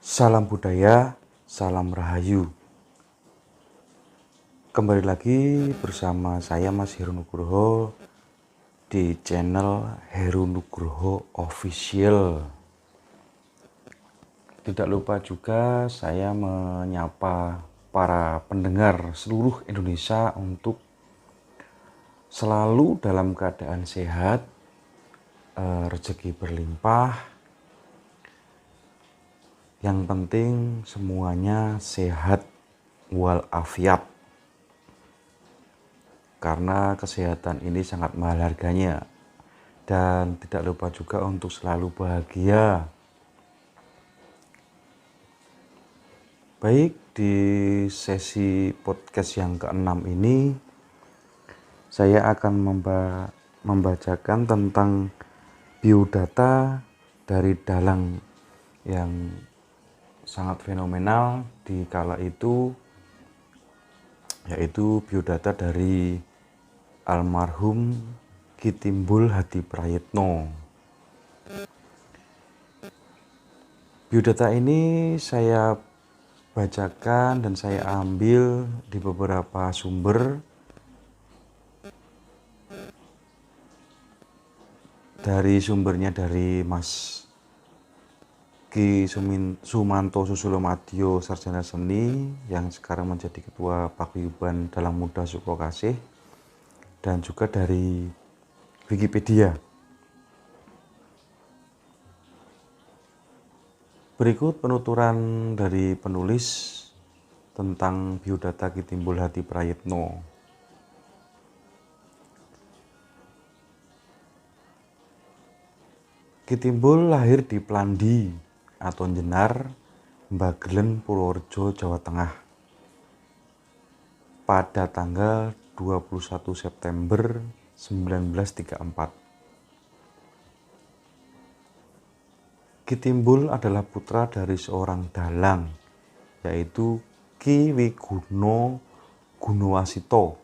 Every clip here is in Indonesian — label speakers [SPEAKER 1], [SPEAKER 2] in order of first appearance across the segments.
[SPEAKER 1] Salam budaya, salam rahayu. Kembali lagi bersama saya Mas Heru Nugroho di channel Heru Nugroho Official. Tidak lupa juga saya menyapa para pendengar seluruh Indonesia untuk selalu dalam keadaan sehat, rezeki berlimpah. Yang penting semuanya sehat walafiat. Karena kesehatan ini sangat mahal harganya. Dan tidak lupa juga untuk selalu bahagia. Baik, di sesi podcast yang ke-6 ini saya akan membacakan tentang biodata dari dalang yang sangat fenomenal di kala itu, yaitu biodata dari almarhum Ki Timbul Hadiprayitno. Biodata ini saya bacakan dan saya ambil di beberapa sumber sumbernya dari Mas Ki Sumanto Susulomadyo, sarjana seni yang sekarang menjadi Ketua Paguyuban Dalang Muda Suprokasih, dan juga dari Wikipedia. Berikut penuturan dari penulis tentang biodata Ki Timbul Hadiprayitno. Ki Timbul lahir di Plandi atau Jenar, Mbagelen, Purworejo, Jawa Tengah pada tanggal 21 September 1934. Ki Timbul adalah putra dari seorang dalang, yaitu Ki Wiguno Gunowasito.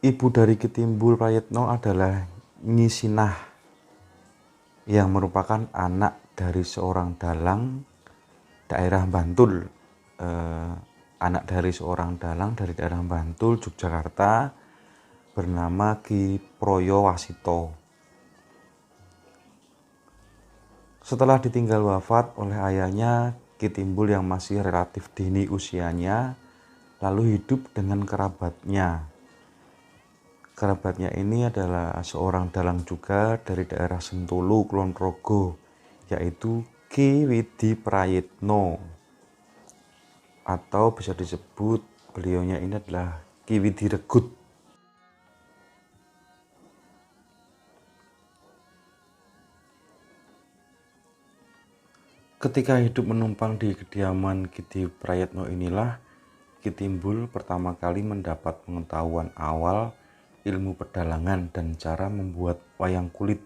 [SPEAKER 1] Ibu dari Ki Timbul Prayitno adalah Nyi Sinah, yang merupakan anak dari seorang dalang daerah Bantul. Anak dari seorang dalang dari daerah Bantul, Yogyakarta, bernama Ki Proyowasito. Setelah ditinggal wafat oleh ayahnya, Ki Timbul yang masih relatif dini usianya, lalu hidup dengan kerabatnya. Kerabatnya ini adalah seorang dalang juga dari daerah Sentulu, Kulon Progo, yaitu Ki Widiprayitno. Atau bisa disebut beliaunya ini adalah Ki Widiregut. Ketika hidup menumpang di kediaman Ki Prayitno inilah Ki Timbul pertama kali mendapat pengetahuan awal ilmu pedalangan dan cara membuat wayang kulit.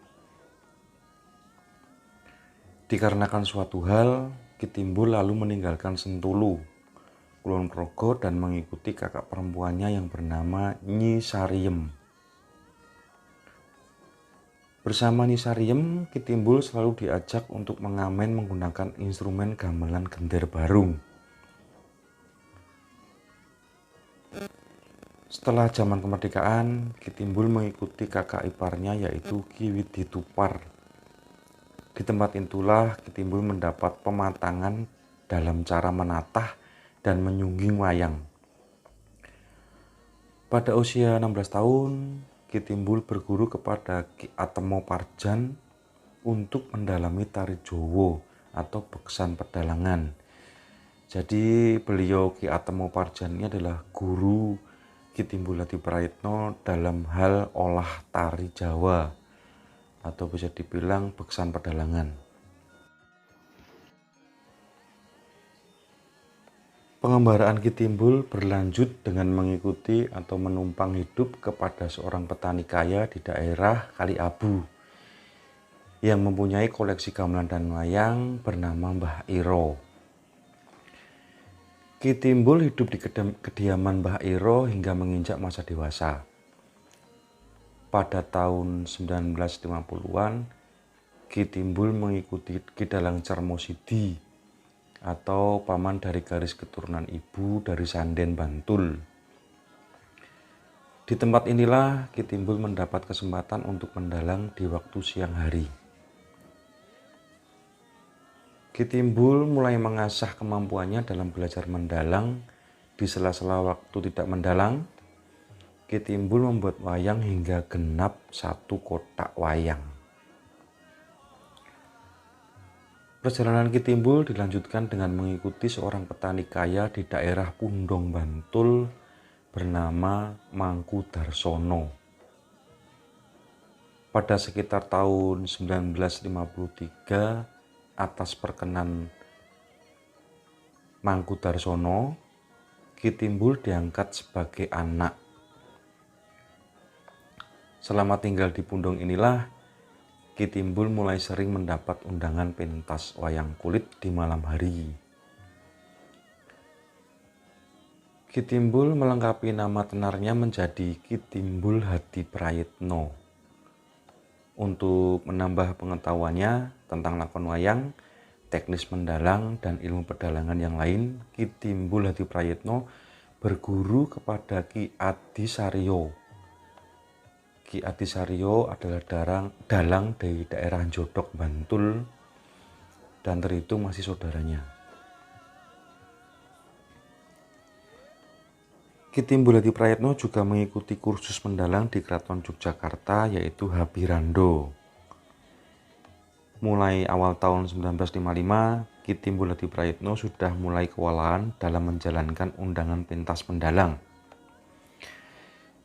[SPEAKER 1] Dikarenakan suatu hal, Ki Timbul lalu meninggalkan Sentulu, Kulon Progo, dan mengikuti kakak perempuannya yang bernama Nyi Sariem. Bersama Nyi Sariem, Ki Timbul selalu diajak untuk mengamen menggunakan instrumen gamelan genter barung. Setelah zaman kemerdekaan, Ki Timbul mengikuti kakak iparnya yaitu Ki Widitupar. Di tempat itulah Ki Timbul mendapat pematangan dalam cara menatah dan menyungging wayang. Pada usia 16 tahun, Ki Timbul berguru kepada Ki Atemo Parjan untuk mendalami tari Jowo atau beksan pedalangan. Jadi beliau Ki Atemo Parjan ini adalah guru Ki Timbul Hadiprayitno dalam hal olah tari Jawa atau bisa dibilang beksan pedalangan. Pengembaraan Ki Timbul berlanjut dengan mengikuti atau menumpang hidup kepada seorang petani kaya di daerah Kaliabu yang mempunyai koleksi gamelan dan wayang bernama Mbah Iro. Ki Timbul hidup di kediaman Mbah Iro hingga menginjak masa dewasa. Pada tahun 1950-an, Ki Timbul mengikuti Ki Dalang Carmosidi atau paman dari garis keturunan ibu dari Sanden Bantul. Di tempat inilah Ki Timbul mendapat kesempatan untuk mendalang di waktu siang hari. Ki Timbul mulai mengasah kemampuannya dalam belajar mendalang. Di sela-sela waktu tidak mendalang, Ki Timbul membuat wayang hingga genap 1 kotak wayang. Perjalanan Ki Timbul dilanjutkan dengan mengikuti seorang petani kaya di daerah Pundong Bantul bernama Mangku Darsono. Pada sekitar tahun 1953, atas perkenan Mangku Darsono, Ki Timbul diangkat sebagai anak. Selama tinggal di Pundong inilah, Ki Timbul mulai sering mendapat undangan pentas wayang kulit di malam hari. Ki Timbul melengkapi nama tenarnya menjadi Ki Timbul Hadi Prayitno. Untuk menambah pengetahuannya tentang lakon wayang, teknis mendalang, dan ilmu pedalangan yang lain, Ki Timbul Hadi Prayitno berguru kepada Ki Adi Saryo. Ki Adi Saryo adalah dalang dari daerah Jodok, Bantul, dan terhitung masih saudaranya. Ki Timbul Hadi Prayitno juga mengikuti kursus mendalang di Keraton Yogyakarta, yaitu Habirando. Mulai awal tahun 1955, Ki Timbul Hadi Prayitno sudah mulai kewalahan dalam menjalankan undangan pentas mendalang.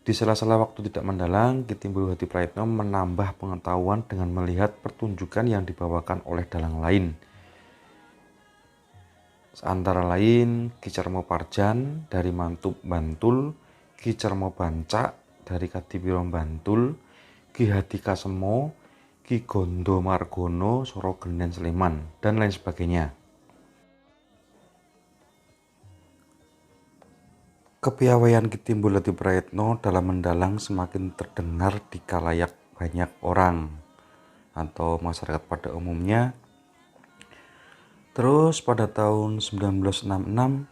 [SPEAKER 1] Di sela-sela waktu tidak mendalang, Ki Timbul Hadi Prayitno menambah pengetahuan dengan melihat pertunjukan yang dibawakan oleh dalang lain. Antara lain Ki Carmo Parjan dari Mantub Bantul, Ki Carmo Bancak dari Kadipiro Bantul, Ki Hadi Kasemo, Ki Gondo Margono Soro Genen Sleman, dan lain sebagainya. Kepiawaian Ki Timbul Hadi Prayitno dalam mendalang semakin terdengar di kalayak banyak orang atau masyarakat pada umumnya. Terus pada tahun 1966,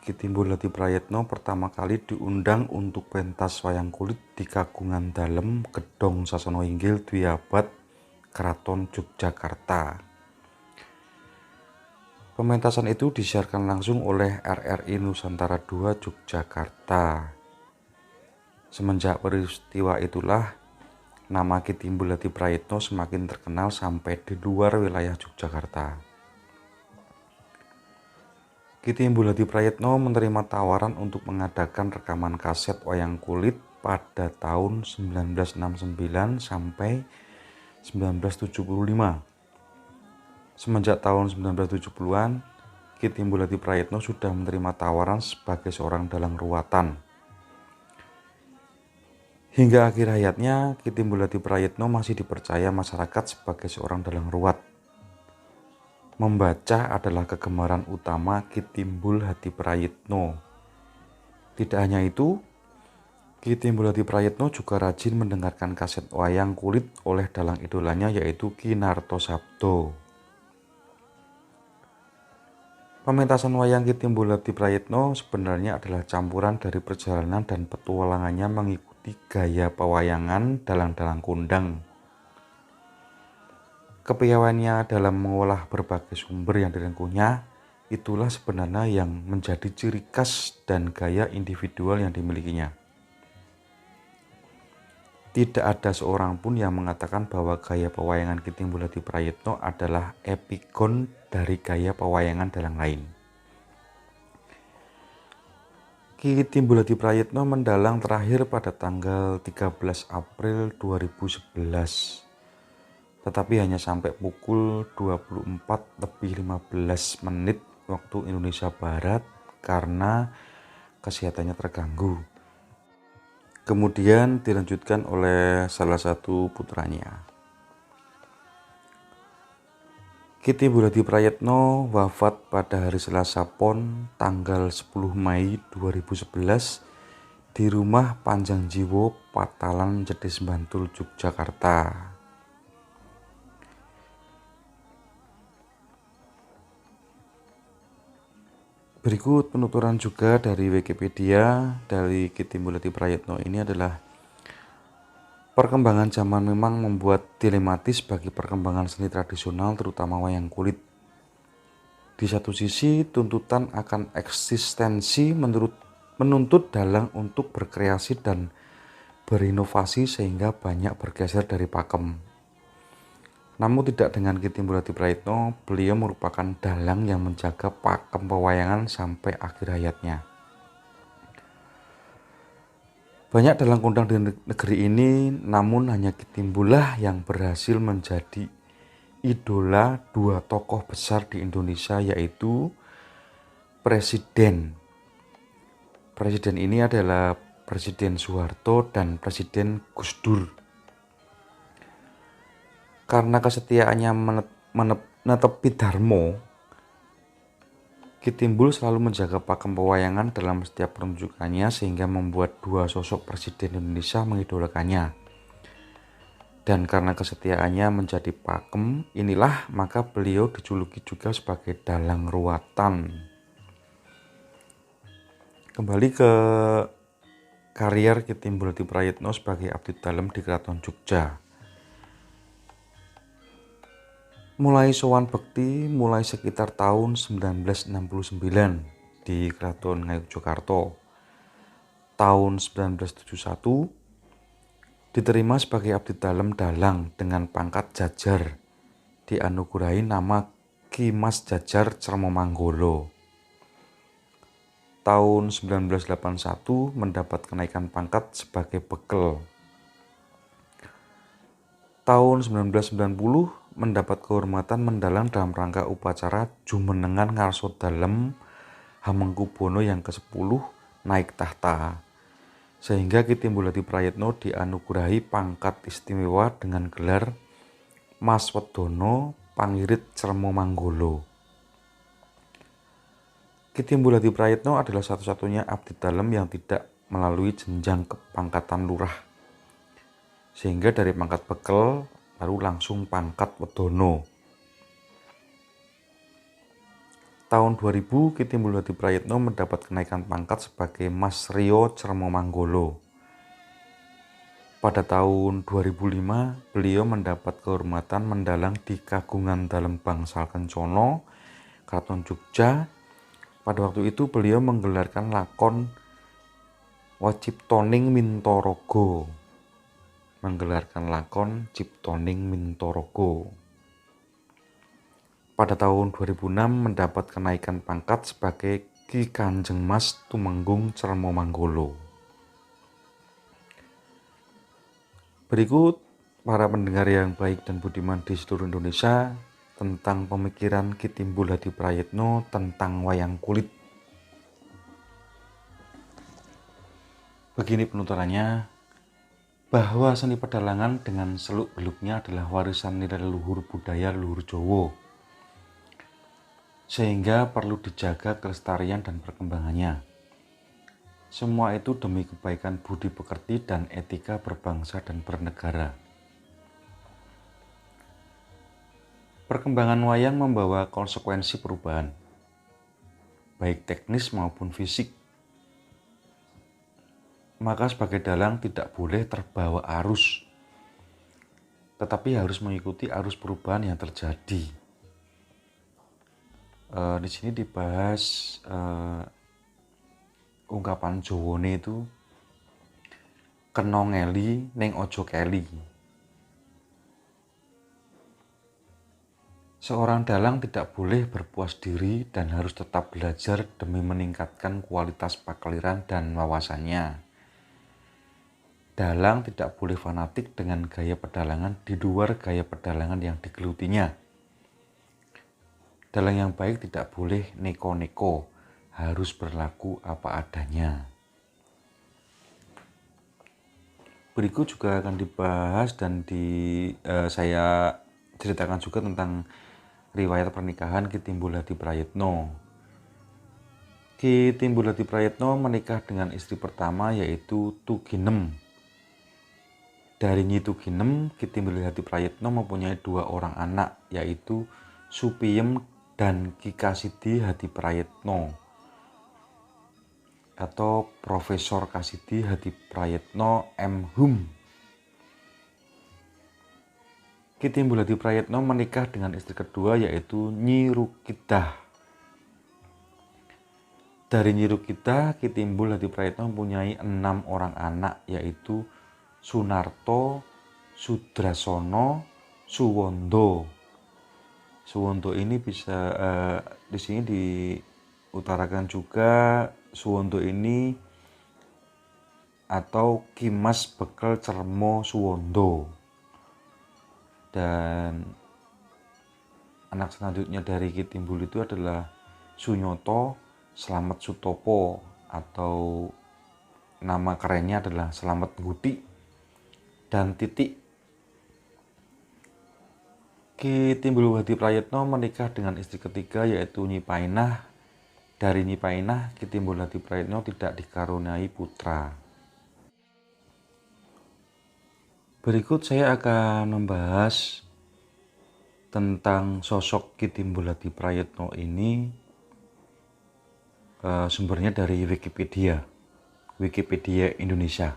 [SPEAKER 1] Ki Timbul Hadi Prayitno pertama kali diundang untuk pentas wayang kulit di Kagungan Dalem Gedhong Sasana Inggil Dwi Abad Keraton Yogyakarta. Pementasan itu disiarkan langsung oleh RRI Nusantara II Yogyakarta. Semenjak peristiwa itulah, nama Ki Timbul Hadi Prayitno semakin terkenal sampai di luar wilayah Yogyakarta. Ki Timbul Hadi Prayitno menerima tawaran untuk mengadakan rekaman kaset wayang kulit pada tahun 1969 sampai 1975. Semenjak tahun 1970-an, Ki Timbul Hadi Prayitno sudah menerima tawaran sebagai seorang dalang ruwatan. Hingga akhir hayatnya, Ki Timbul Hadi Prayitno masih dipercaya masyarakat sebagai seorang dalang ruwat. Membaca adalah kegemaran utama Ki Timbul Hadi Prayitno. Tidak hanya itu, Ki Timbul Hadi Prayitno juga rajin mendengarkan kaset wayang kulit oleh dalang idolanya, yaitu Ki Narto Sabdo. Pementasan wayang Ki Timbul Hadi Prayitno sebenarnya adalah campuran dari perjalanan dan petualangannya mengikuti gaya pewayangan dalang-dalang kondang. Kepiawaiannya dalam mengolah berbagai sumber yang direngkuhnya, itulah sebenarnya yang menjadi ciri khas dan gaya individual yang dimilikinya. Tidak ada seorang pun yang mengatakan bahwa gaya pewayangan Ki Timbul Hadi Prayitno adalah epigon dari gaya pewayangan dalang lain. Ki Timbul Hadi Prayitno mendalang terakhir pada tanggal 13 April 2011. Tetapi hanya sampai pukul 24:15 waktu Indonesia Barat karena kesehatannya terganggu. Kemudian dilanjutkan oleh salah satu putranya. Ki Timbul Hadi Prayitno wafat pada hari Selasa Pon tanggal 10 Mei 2011 di rumah Panjangjiwo, Patalan, Jetis Bantul, Yogyakarta. Berikut penuturan juga dari Wikipedia dari Ki Timbul Hadiprayitno ini adalah perkembangan zaman memang membuat dilematis bagi perkembangan seni tradisional terutama wayang kulit. Di satu sisi tuntutan akan eksistensi menuntut dalang untuk berkreasi dan berinovasi sehingga banyak bergeser dari pakem. Namun tidak dengan Ki Timbul Hadiprayitno, beliau merupakan dalang yang menjaga pakem pewayangan sampai akhir hayatnya. Banyak dalang kondang di negeri ini, namun hanya Ki Timbullah yang berhasil menjadi idola dua tokoh besar di Indonesia, yaitu Presiden. Presiden ini adalah Presiden Soeharto dan Presiden Gus Dur. Karena kesetiaannya menepi Darmo, Ki Timbul selalu menjaga pakem pewayangan dalam setiap pertunjukannya sehingga membuat dua sosok Presiden Indonesia mengidolakannya. Dan karena kesetiaannya menjadi pakem, inilah maka beliau dijuluki juga sebagai dalang ruatan. Kembali ke karier Ki Timbul Hadiprayitno sebagai abdi dalem di Keraton Jogja. Mulai sowan bekti mulai sekitar tahun 1969 di Keraton Ngayogyakarta. Tahun 1971 diterima sebagai abdi dalem dalang dengan pangkat jajar, dianugerahi nama Ki Mas Jajar Cermomanggolo. Tahun 1981 mendapat kenaikan pangkat sebagai bekel. Tahun 1990 mendapat kehormatan mendalang dalam rangka upacara Jumenengan Ngarso Dalem Hamengkubuwono yang ke-10 naik tahta. Sehingga Ki Timbul Hadiprayitno dianugerahi pangkat istimewa dengan gelar Mas Wedono Pangirit Cermomanggolo. Ki Timbul Hadiprayitno adalah satu-satunya abdi dalem yang tidak melalui jenjang kepangkatan lurah. Sehingga dari pangkat bekel lalu langsung pangkat Wedono. Tahun 2000 Ki Timbul Hadiprayitno mendapat kenaikan pangkat sebagai Mas Rio Cermomanggolo. Pada tahun 2005 beliau mendapat kehormatan mendalang di Kagungan Dalem Bangsal Kencana, Keraton Jogja. Pada waktu itu beliau menggelarkan lakon Waciptoning Mintorogo. Ciptoning Mintorogo. Pada tahun 2006 mendapat kenaikan pangkat sebagai Ki Kanjeng Mas Tumenggung Cermomanggolo. Berikut para pendengar yang baik dan budiman di seluruh Indonesia tentang pemikiran Ki Timbul Hadiprayitno tentang wayang kulit. Begini penuturannya, bahwa seni pedalangan dengan seluk-beluknya adalah warisan nilai leluhur budaya leluhur Jawa, sehingga perlu dijaga kelestarian dan perkembangannya. Semua itu demi kebaikan budi pekerti dan etika berbangsa dan bernegara. Perkembangan wayang membawa konsekuensi perubahan, baik teknis maupun fisik. Maka sebagai dalang tidak boleh terbawa arus, tetapi harus mengikuti arus perubahan yang terjadi. Di sini dibahas ungkapan Jawane itu kena ngeli ning ojo keli. Seorang dalang tidak boleh berpuas diri dan harus tetap belajar demi meningkatkan kualitas pakliran dan wawasannya. Dalang tidak boleh fanatik dengan gaya pedalangan di luar gaya pedalangan yang digelutinya. Dalang yang baik tidak boleh neko-neko, harus berlaku apa adanya. Berikut juga akan dibahas dan saya ceritakan juga tentang riwayat pernikahan Ki Timbul Hadiprayitno. Ki Timbul Hadiprayitno menikah dengan istri pertama yaitu Tuginem. Dari Nyi Tuginem, Ki Timbul Hadiprayitno mempunyai 2 orang anak yaitu Supiem dan Ki Kasidi Hadiprayitno. atau Profesor Kasidi Hadiprayitno M.Hum. Ki Timbul Hadiprayitno menikah dengan istri kedua yaitu Nyi Rukidah. Dari Nyi Rukidah, Ki Timbul Hadiprayitno mempunyai 6 orang anak yaitu Sunarto, Sudrasono, Suwondo. Suwondo ini bisa di sini diutarakan juga Suwondo ini atau Ki Mas Bekel Cermo Suwondo. Dan anak selanjutnya dari Ki Timbul itu adalah Sunyoto Slamet Sutopo atau nama kerennya adalah Slamet Guti dan Titik. Ki Timbul Hadiprayitno menikah dengan istri ketiga yaitu Nyi Painah. Dari Nyi Painah, Ki Timbul Hadiprayitno tidak dikaruniai putra. Berikut saya akan membahas tentang sosok Ki Timbul Hadiprayitno ini. Sumbernya dari Wikipedia Indonesia.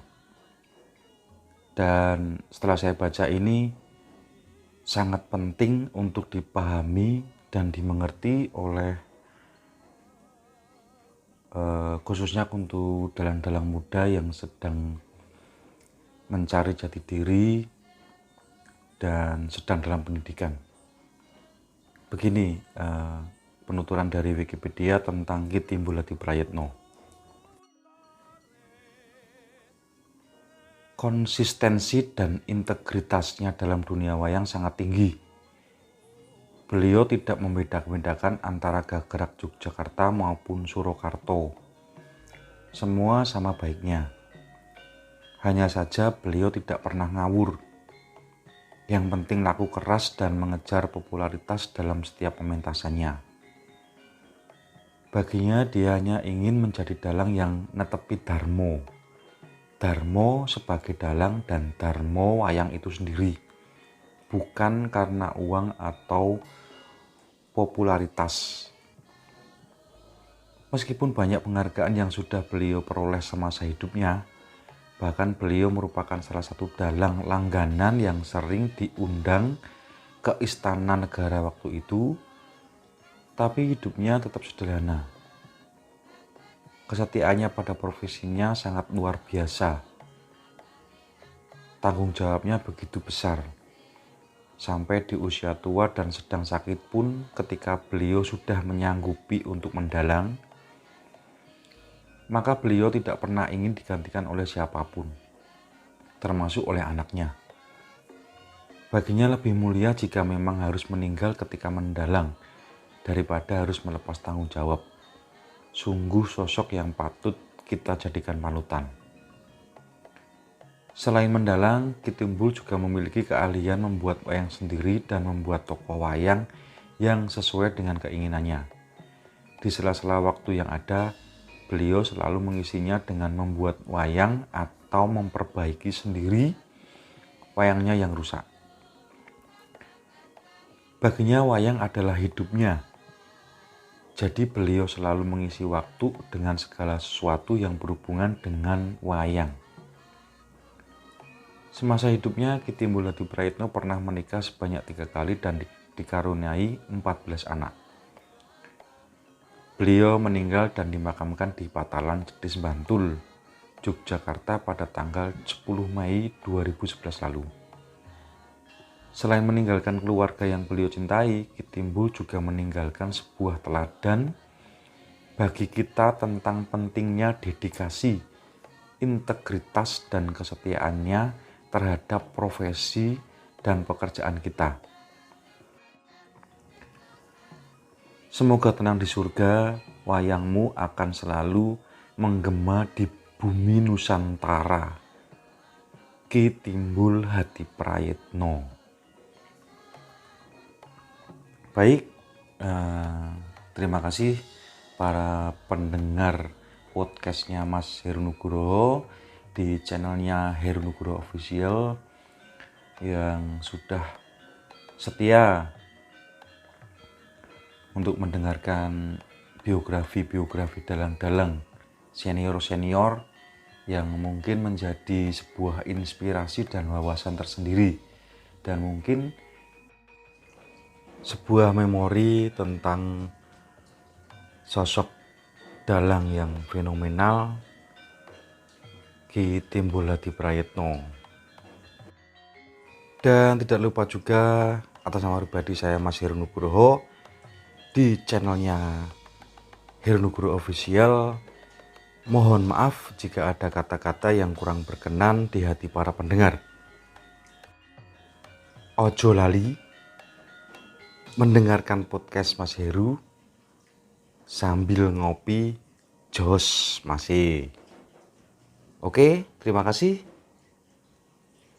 [SPEAKER 1] Dan setelah saya baca ini sangat penting untuk dipahami dan dimengerti oleh khususnya untuk dalang-dalang muda yang sedang mencari jati diri dan sedang dalam pendidikan. Begini penuturan dari Wikipedia tentang Ki Timbul Hadiprayitno. Konsistensi dan integritasnya dalam dunia wayang sangat tinggi. Beliau tidak membeda-bedakan antara Gagrak Yogyakarta maupun Surakarta. Semua sama baiknya. Hanya saja beliau tidak pernah ngawur. Yang penting laku keras dan mengejar popularitas dalam setiap pementasannya. Baginya dia hanya ingin menjadi dalang yang netepi Darmo. Darmo sebagai dalang dan Darmo wayang itu sendiri. Bukan karena uang atau popularitas. Meskipun banyak penghargaan yang sudah beliau peroleh semasa hidupnya, bahkan beliau merupakan salah satu dalang langganan yang sering diundang ke istana negara waktu itu, tapi hidupnya tetap sederhana. Kesetiaannya pada profesinya sangat luar biasa. Tanggung jawabnya begitu besar. Sampai di usia tua dan sedang sakit pun ketika beliau sudah menyanggupi untuk mendalang, maka beliau tidak pernah ingin digantikan oleh siapapun, termasuk oleh anaknya. Baginya lebih mulia jika memang harus meninggal ketika mendalang daripada harus melepas tanggung jawab. Sungguh sosok yang patut kita jadikan panutan. Selain mendalang, Ki Timbul juga memiliki keahlian membuat wayang sendiri dan membuat tokoh wayang yang sesuai dengan keinginannya. Di sela-sela waktu yang ada, beliau selalu mengisinya dengan membuat wayang atau memperbaiki sendiri wayangnya yang rusak. Baginya wayang adalah hidupnya. Jadi beliau selalu mengisi waktu dengan segala sesuatu yang berhubungan dengan wayang. Semasa hidupnya, Ki Timbul Hadiprayitno pernah menikah sebanyak 3 kali dan dikaruniai 14 anak. Beliau meninggal dan dimakamkan di Patalan Jetis Bantul, Yogyakarta pada tanggal 10 Mei 2011 lalu. Selain meninggalkan keluarga yang beliau cintai, Ki Timbul juga meninggalkan sebuah teladan bagi kita tentang pentingnya dedikasi, integritas, dan kesetiaannya terhadap profesi dan pekerjaan kita. Semoga tenang di surga, wayangmu akan selalu menggema di bumi Nusantara. Ki Timbul Hadiprayitno. Baik, terima kasih para pendengar podcastnya Mas Heru Nugroho di channelnya Heru Nugroho Official yang sudah setia untuk mendengarkan biografi-biografi dalang-dalang senior-senior yang mungkin menjadi sebuah inspirasi dan wawasan tersendiri, dan mungkin sebuah memori tentang sosok dalang yang fenomenal, Ki Timbul Hadi Prayitno. Dan tidak lupa juga atas nama pribadi saya Mas Heru Nugroho di channelnya Heru Nugroho Official. Mohon maaf jika ada kata-kata yang kurang berkenan di hati para pendengar. Ojo lali mendengarkan podcast Mas Heru sambil ngopi jos masih. Oke, terima kasih.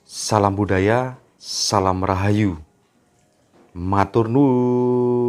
[SPEAKER 1] Salam budaya, salam rahayu. Matur nuwun.